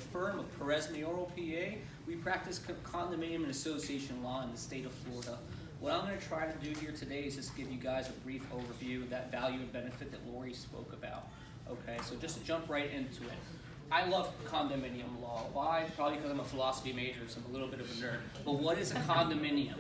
firm of Perez, Mayoral, PA. We practice condominium and association law in the state of Florida. What I'm going to try to do here today is just give you guys a brief overview of that value and benefit that Lori spoke about. Okay, so just to jump right into it. I love condominium law. Why? Probably because I'm a philosophy major, so I'm a little bit of a nerd. But what is a condominium?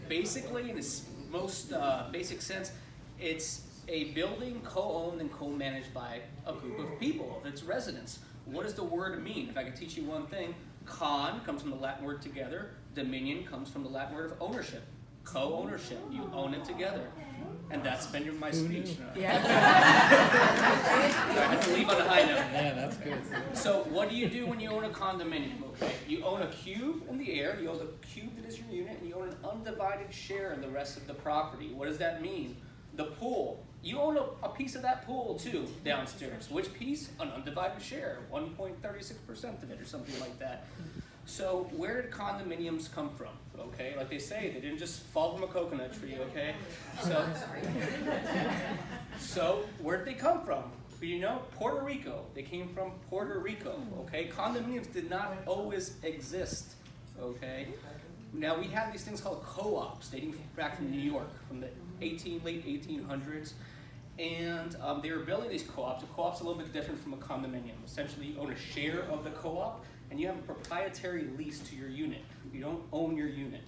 Basically, in its most basic sense, it's a building co-owned and co-managed by a group of people, of its residents. What does the word mean? If I could teach you one thing, con comes from the Latin word together, dominion comes from the Latin word of ownership. Co-ownership, you own it together. And that's been my speech. Yeah. I had to leave on a high note. Yeah, that's good. So what do you do when you own a condominium? Okay, you own a cube in the air, you own the cube that is your unit, and you own an undivided share in the rest of the property. What does that mean? The pool. You own a piece of that pool too, downstairs. Which piece? An undivided share, 1.36% of it or something like that. So where did condominiums come from? Okay, like they say, they didn't just fall from a coconut tree, okay? So where did they come from? You know, Puerto Rico. They came from Puerto Rico, okay? Condominiums did not always exist, okay? Now we have these things called co-ops dating back from New York, from the late 1800s. And they were building these co-ops. A co-op's a little bit different from a condominium. Essentially, you own a share of the co-op, and you have a proprietary lease to your unit. You don't own your unit.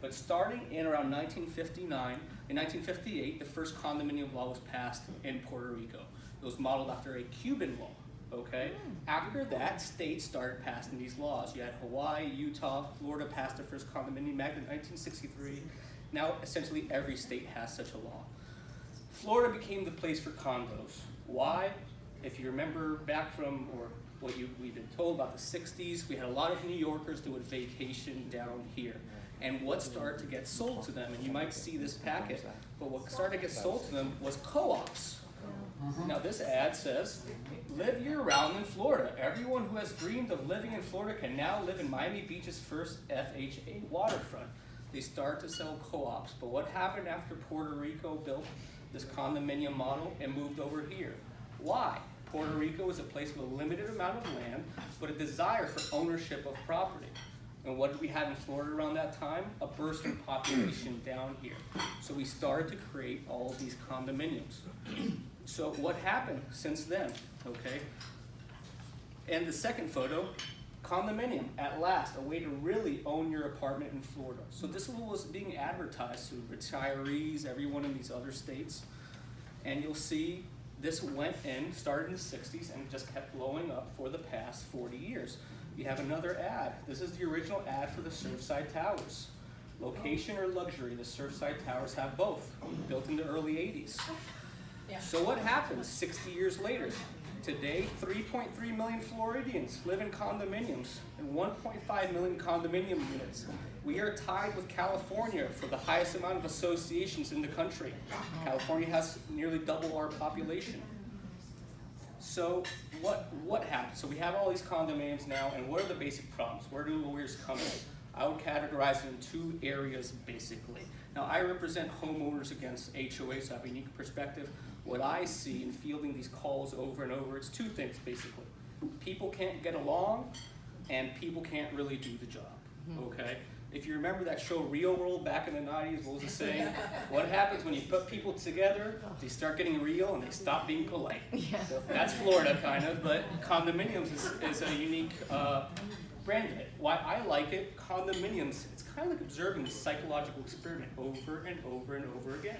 But starting in around 1959, in 1958, the first condominium law was passed in Puerto Rico. It was modeled after a Cuban law, okay? After that, states started passing these laws. You had Hawaii, Utah, Florida passed their first condominium act in 1963. Now, essentially, every state has such a law. Florida became the place for condos. Why? If you remember back from, or what we've been told about the 60s, we had a lot of New Yorkers doing vacation down here. And what started to get sold to them, and you might see this packet, but what started to get sold to them was co-ops. Now this ad says, live year-round in Florida. Everyone who has dreamed of living in Florida can now live in Miami Beach's first FHA waterfront. They start to sell co-ops, but what happened after Puerto Rico built this condominium model and moved over here? Why? Puerto Rico is a place with a limited amount of land, but a desire for ownership of property. And what did we have in Florida around that time? A burst in population down here. So we started to create all of these condominiums. So what happened since then, okay? And the second photo, condominium, at last, a way to really own your apartment in Florida. So this was being advertised to retirees, everyone in these other states. And you'll see this went in, started in the 60s, and just kept blowing up for the past 40 years. You have another ad. This is the original ad for the Surfside Towers. Location or luxury, the Surfside Towers have both, built in the early 80s. So what happens 60 years later? Today, 3.3 million Floridians live in condominiums and 1.5 million condominium units. We are tied with California for the highest amount of associations in the country. California has nearly double our population. So what happens? So we have all these condominiums now, and what are the basic problems? Where do lawyers come in? I would categorize it in two areas, basically. Now, I represent homeowners against HOA, so I have a unique perspective. What I see in fielding these calls over and over, it's two things, basically. People can't get along, and people can't really do the job, okay? If you remember that show Real World back in the 90s, what was it saying? What happens when you put people together, they start getting real and they stop being polite. That's Florida, kind of, but condominiums is a unique brand of it. Why I like it, condominiums, it's kind of like observing the psychological experiment over and over and over again.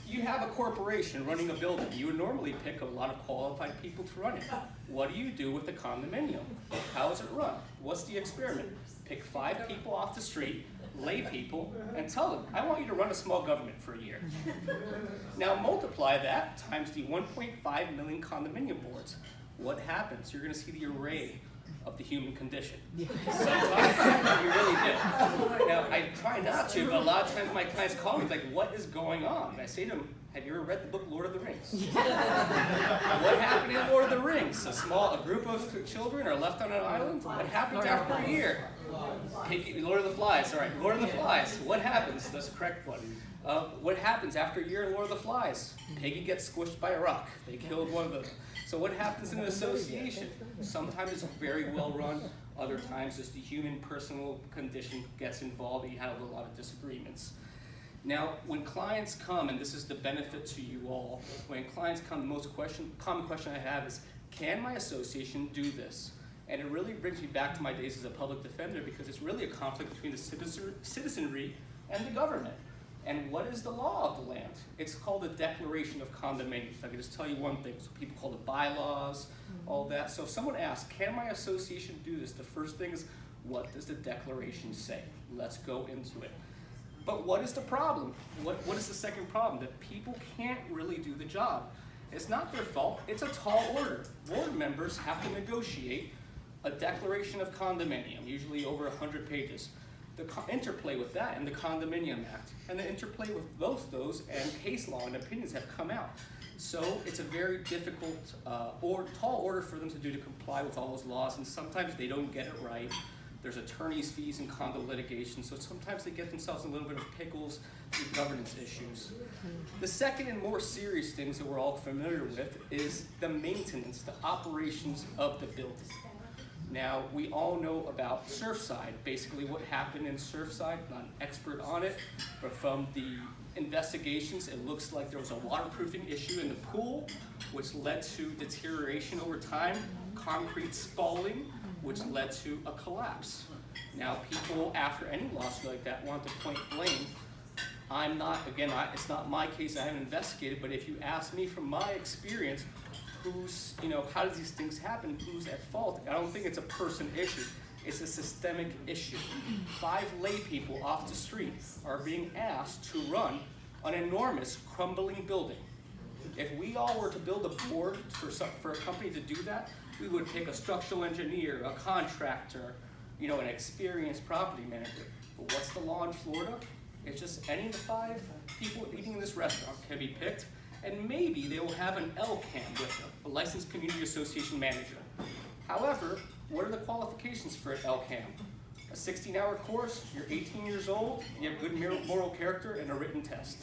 You have a corporation running a building. You would normally pick a lot of qualified people to run it. What do you do with the condominium? How is it run? What's the experiment? Pick 5 people off the street, lay people, and tell them, I want you to run a small government for a year. Now multiply that times the 1.5 million condominium boards. What happens? You're going to see the array of the human condition. Sometimes you really do. Now, I try not to, but a lot of times my clients call me like, what is going on? And I say to them, have you ever read the book Lord of the Rings? What happened in Lord of the Rings? A group of children are left on an island? What happens after a year? Lord of the Flies, all right, Lord of the Flies. What happens? That's the correct one. What happens after a year in Lord of the Flies? Piggy gets squished by a rock. They killed one of the... So what happens in an association? Sometimes it's very well run, other times just the human personal condition gets involved and you have a lot of disagreements. Now, when clients come, and this is the benefit to you all, when clients come, the most common question I have is, can my association do this? And it really brings me back to my days as a public defender, because it's really a conflict between the citizenry and the government. And what is the law of the land? It's called the Declaration of Condominiums. I can just tell you one thing, so people call it bylaws, all that. So if someone asks, can my association do this? The first thing is, what does the declaration say? Let's go into it. But what is the problem? What is the second problem? That people can't really do the job. It's not their fault, it's a tall order. Board members have to negotiate a declaration of condominium, usually over 100 pages. The interplay with that and the Condominium Act, and the interplay with both those and case law and opinions have come out. So it's a very difficult tall order for them to do to comply with all those laws, and sometimes they don't get it right. There's attorney's fees and condo litigation, so sometimes they get themselves in a little bit of pickles with governance issues. The second and more serious things that we're all familiar with is the maintenance, the operations of the building. Now, we all know about Surfside. Basically what happened in Surfside, not an expert on it, but from the investigations, it looks like there was a waterproofing issue in the pool, which led to deterioration over time, concrete spalling, which led to a collapse. Now, people, after any lawsuit like that, want to point blame. I'm not, again, it's not my case, I haven't investigated, but if you ask me from my experience, how does these things happen, who's at fault? I don't think it's a person issue, it's a systemic issue. 5 lay people off the street are being asked to run an enormous crumbling building. If we all were to build a board for a company to do that, we would take a structural engineer, a contractor, an experienced property manager. But what's the law in Florida? It's just any of the 5 people eating in this restaurant can be picked, and maybe they will have an LCAM with them, a licensed community association manager. However, what are the qualifications for an LCAM? A 16-hour course, you're 18 years old, you have good moral character, and a written test.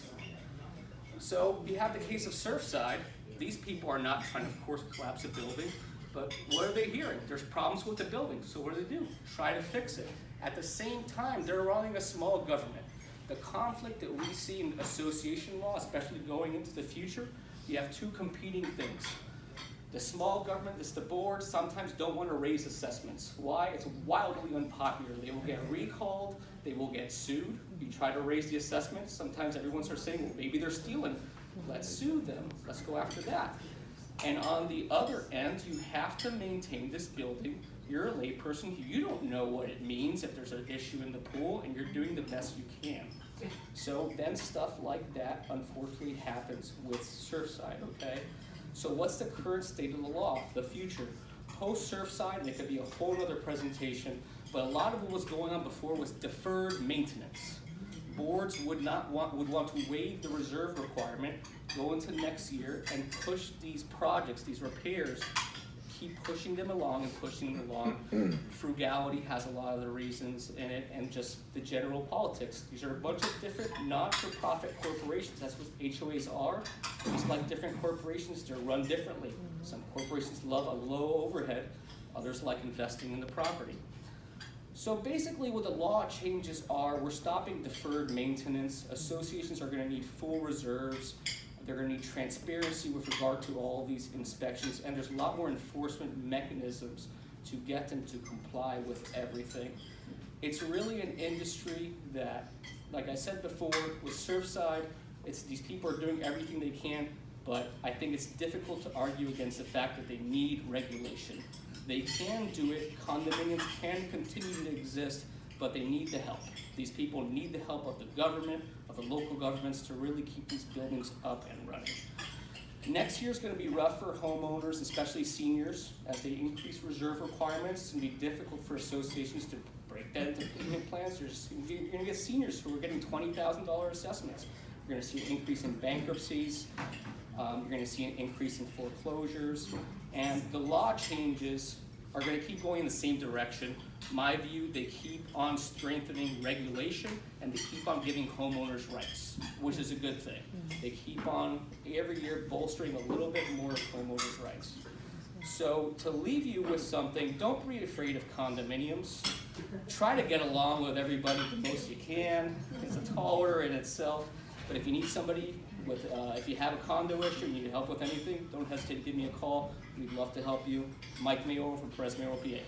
So you have the case of Surfside. These people are not trying to, of course, collapse a building, but what are they hearing? There's problems with the building, so what do? Try to fix it. At the same time, they're running a small government. The conflict that we see in association law, especially going into the future, you have 2 competing things. The small government, the board, sometimes don't want to raise assessments. Why? It's wildly unpopular. They will get recalled, they will get sued. You try to raise the assessments, sometimes everyone starts saying, well, maybe they're stealing. Let's sue them, let's go after that. And on the other end, you have to maintain this building. You're a layperson, you don't know what it means if there's an issue in the pool, and you're doing the best you can. So then stuff like that, unfortunately, happens with Surfside, okay? So what's the current state of the law, the future? Post-Surfside, and it could be a whole other presentation, but a lot of what was going on before was deferred maintenance. Boards would want to waive the reserve requirement, go into next year, and push these projects, these repairs, keep pushing them along and pushing them along. Frugality has a lot of the reasons in it, and just the general politics. These are a bunch of different not-for-profit corporations. That's what HOAs are. Just like different corporations, they're run differently. Some corporations love a low overhead, others like investing in the property. So basically what the law changes are, we're stopping deferred maintenance. Associations are going to need full reserves. They're going to need transparency with regard to all these inspections, and there's a lot more enforcement mechanisms to get them to comply with everything. It's really an industry that, like I said before, with Surfside, these people are doing everything they can, but I think it's difficult to argue against the fact that they need regulation. They can do it, condominiums can continue to exist, but they need the help. These people need the help of the government, of the local governments, to really keep these buildings up and running. Next year is going to be rough for homeowners, especially seniors, as they increase reserve requirements. It's going to be difficult for associations to break that into payment plans. You're going to get seniors who are getting $20,000 assessments. You're going to see an increase in bankruptcies. You're going to see an increase in foreclosures. And the law changes are going to keep going in the same direction. My view, they keep on strengthening regulation, and they keep on giving homeowners rights, which is a good thing. They keep on, every year, bolstering a little bit more of homeowners' rights. So to leave you with something, don't be afraid of condominiums. Try to get along with everybody the most you can. It's a tall order in itself. But if you need somebody with, if you have a condo issue, you need help with anything, don't hesitate to give me a call. We'd love to help you. Mike Mayoral from Perez, Mayoral, PA.